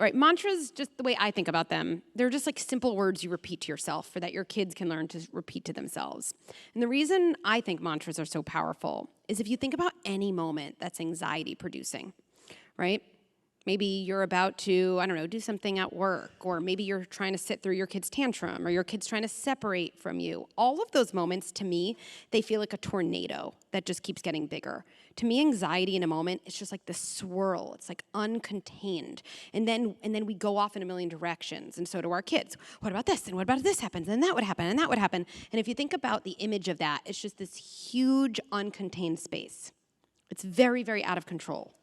right, mantras, just the way I think about them, they're just like simple words you repeat to yourself so that your kids can learn to repeat to themselves. And the reason I think mantras are so powerful is if you think about any moment that's anxiety producing, right? Maybe you're about to, I don't know, do something at work, or maybe you're trying to sit through your kid's tantrum, or your kid's trying to separate from you. All of those moments, to me, they feel like a tornado that just keeps getting bigger. To me, anxiety in a moment, it's just like this swirl. It's like uncontained. And then we go off in a million directions, and so do our kids. What about this? And what about if this happens? And that would happen, and that would happen. And if you think about the image of that, it's just this huge uncontained space. It's very, very out of control.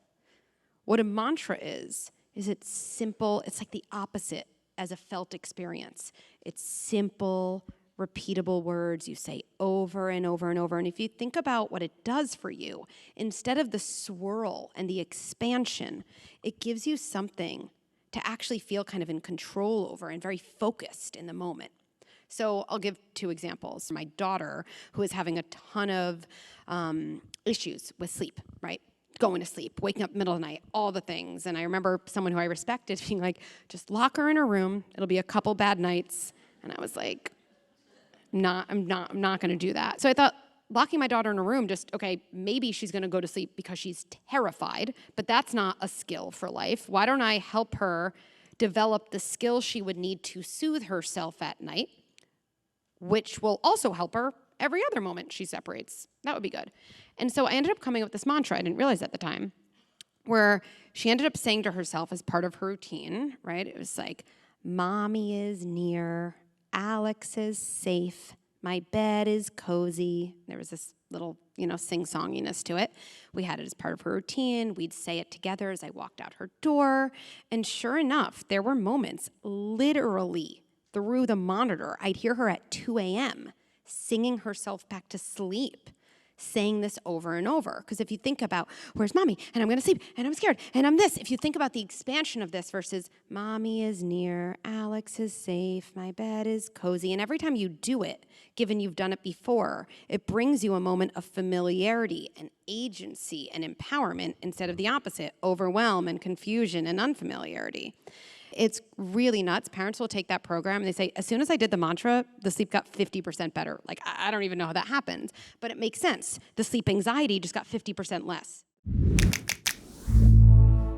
What a mantra is it's simple. It's like the opposite as a felt experience. It's simple, repeatable words you say over and over and over. And if you think about what it does for you, instead of the swirl and the expansion, it gives you something to actually feel kind of in control over and very focused in the moment. So I'll give 2 examples. My daughter, who is having a ton of issues with sleep, right? Going to sleep, waking up middle of the night, all the things. And I remember someone who I respected being like, just lock her in her room. It'll be a couple bad nights. And I was like, I'm not going to do that. So I thought, locking my daughter in a room, just, okay, maybe she's going to go to sleep because she's terrified, but that's not a skill for life. Why don't I help her develop the skills she would need to soothe herself at night, which will also help her every other moment she separates. That would be good. And so I ended up coming up with this mantra, I didn't realize at the time, where she ended up saying to herself as part of her routine, right? It was like, Mommy is near, Alex is safe, my bed is cozy. There was this little, sing-songiness to it. We had it as part of her routine. We'd say it together as I walked out her door. And sure enough, there were moments, literally through the monitor, I'd hear her at 2 a.m. singing herself back to sleep, saying this over and over. Because if you think about, where's Mommy? And I'm going to sleep, and I'm scared, and I'm this. If you think about the expansion of this versus, Mommy is near, Alex is safe, my bed is cozy. And every time you do it, given you've done it before, it brings you a moment of familiarity and agency and empowerment instead of the opposite, overwhelm and confusion and unfamiliarity. It's really nuts. Parents will take that program and they say, as soon as I did the mantra, the sleep got 50% better. Like, I don't even know how that happened, but it makes sense. The sleep anxiety just got 50% less.